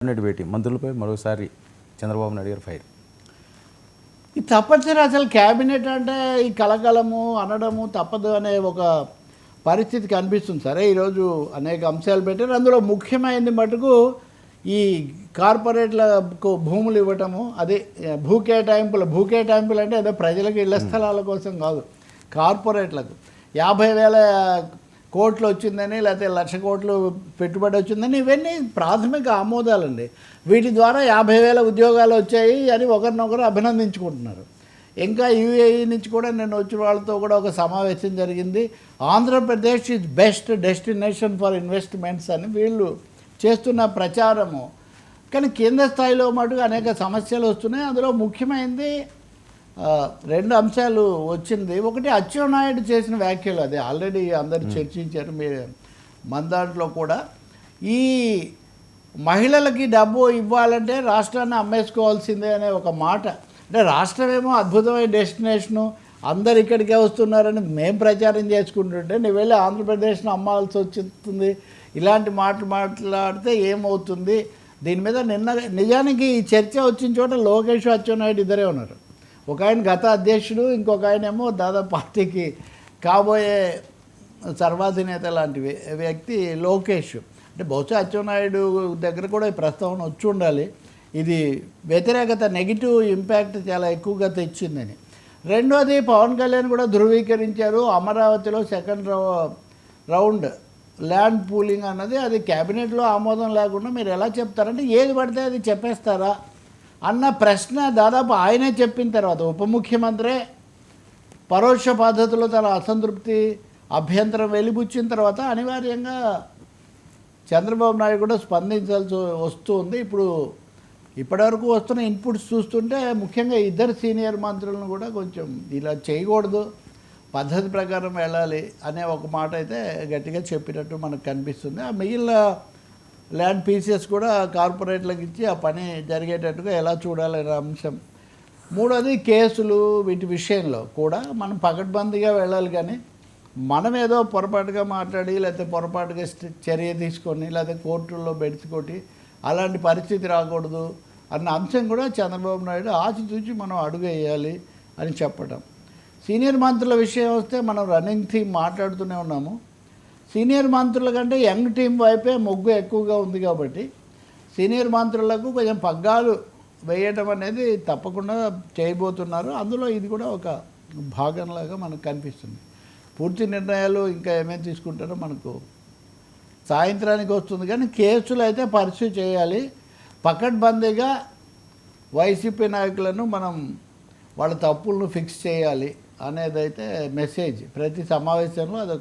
Cabinet భేటీ మంత్రులపై మరోసారి చంద్రబాబు నాయుడు గారు fire. ఇది తప్పనిసరి. అసలు క్యాబినెట్ అంటే ఈ కలకలము అనడము తప్పదు అనే ఒక పరిస్థితి కనిపిస్తుంది. సరే, ఈరోజు అనేక అంశాలు పెట్టారు. అందులో ముఖ్యమైనది మటుకు ఈ కార్పొరేట్లకు భూములు ఇవ్వటము, అదే భూ కేటాయింపులు అంటే ఏదో ప్రజలకు ఇళ్ల స్థలాల కోసం కాదు, కార్పొరేట్లకు 50,000 కోట్లు వచ్చిందని, లేకపోతే 1,00,000 కోట్లు పెట్టుబడి వచ్చిందని, ఇవన్నీ ప్రాథమిక ఆమోదాలండి. వీటి ద్వారా 50,000 ఉద్యోగాలు వచ్చాయి అని ఒకరినొకరు అభినందించుకుంటున్నారు. ఇంకా యూఏఈ నుంచి కూడా నేను వచ్చిన వాళ్ళతో కూడా ఒక సమావేశం జరిగింది. Andhra Pradesh is best destination for investments అని వీళ్ళు చేస్తున్న ప్రచారము. కానీ కేంద్ర స్థాయిలో మటుకు అనేక సమస్యలు వస్తున్నాయి. అందులో ముఖ్యమైనది 2 అంశాలు వచ్చింది. ఒకటి, అచ్చెన్నాయుడు చేసిన వ్యాఖ్యలు, అది ఆల్రెడీ అందరు చర్చించారు మన దాంట్లో కూడా. ఈ మహిళలకి డబ్బు ఇవ్వాలంటే రాష్ట్రాన్ని అమ్మేసుకోవాల్సిందే అనే ఒక మాట. అంటే రాష్ట్రమేమో అద్భుతమైన డెస్టినేషను, అందరు ఇక్కడికే వస్తున్నారని మేము ప్రచారం చేసుకుంటుంటే నువ్వు వెళ్ళి ఆంధ్రప్రదేశ్ను అమ్మాల్సి వచ్చింది. ఇలాంటి మాటలు మాట్లాడితే ఏమవుతుంది? దీని మీద నిజానికి ఈ చర్చ వచ్చిన చోట లోకేష్, అచ్చెన్నాయుడు ఇద్దరే ఉన్నారు. ఒక ఆయన గత అధ్యక్షుడు, ఇంకొక ఆయన ఏమో దాదాపు పార్టీకి కాబోయే సర్వాధినేత లాంటి వ్యక్తి లోకేష్. అంటే బహుశా అచ్చెన్నాయుడు దగ్గర కూడా ఈ ప్రస్తావన వచ్చి ఉండాలి. ఇది వ్యతిరేకత, నెగిటివ్ ఇంపాక్ట్ చాలా ఎక్కువగా తెచ్చిందని. రెండోది, పవన్ కళ్యాణ్ కూడా ధృవీకరించారు. అమరావతిలో సెకండ్ రౌండ్ ల్యాండ్ పూలింగ్ అన్నది అది క్యాబినెట్లో ఆమోదం లేకుండా మీరు ఎలా చెప్తారంటే ఏది పడితే అది చెప్పేస్తారా అన్న ప్రశ్న దాదాపు ఆయనే చెప్పిన తర్వాత, ఉప ముఖ్యమంత్రే పరోక్ష పద్ధతిలో తన అసంతృప్తి, అభ్యంతరం వెలిబుచ్చిన తర్వాత అనివార్యంగా చంద్రబాబు నాయుడు కూడా స్పందించాల్సి వస్తుంది. ఇప్పటివరకు వస్తున్న ఇన్పుట్స్ చూస్తుంటే ముఖ్యంగా ఇద్దరు సీనియర్ మంత్రులను కూడా కొంచెం ఇలా చేయకూడదు, పద్ధతి ప్రకారం వెళ్ళాలి అనే ఒక మాట అయితే గట్టిగా చెప్పినట్టు మనకు కనిపిస్తుంది. ఆ మిగిలిన ల్యాండ్ పీసెస్ కూడా కార్పొరేట్లకు ఇచ్చి ఆ పని జరిగేటట్టుగా ఎలా చూడాలనే అంశం. మూడోది, కేసులు వీటి విషయంలో కూడా మనం పకడ్బందీగా వెళ్ళాలి. కానీ మనం ఏదో పొరపాటుగా మాట్లాడి, లేకపోతే పొరపాటుగా చర్య తీసుకొని, లేకపోతే కోర్టుల్లో బెడిసికొట్టి అలాంటి పరిస్థితి రాకూడదు అన్న అంశం కూడా చంద్రబాబు నాయుడు ఆచితూచి మనం అడుగు వేయాలి అని చెప్పడం. సీనియర్ మంత్రుల విషయం వస్తే మనం రన్నింగ్ థీమ్ మాట్లాడుతూనే ఉన్నాము. సీనియర్ మంత్రుల కంటే యంగ్ టీం వైపే మొగ్గు ఎక్కువగా ఉంది కాబట్టి సీనియర్ మంత్రులకు కొంచెం పగ్గాలు వేయటం అనేది తప్పకుండా చేయబోతున్నారు. అందులో ఇది కూడా ఒక భాగంలాగా మనకు కనిపిస్తుంది. పూర్తి నిర్ణయాలు ఇంకా ఏమేమి తీసుకుంటారో మనకు సాయంత్రానికి వస్తుంది. కానీ కేసులు అయితే పర్సూ చేయాలి. పకడ్బందీగా వైసీపీ నాయకులను మనం వాళ్ళ తప్పులను ఫిక్స్ చేయాలి అనేదైతే మెసేజ్. ప్రతి సమావేశంలో అదొక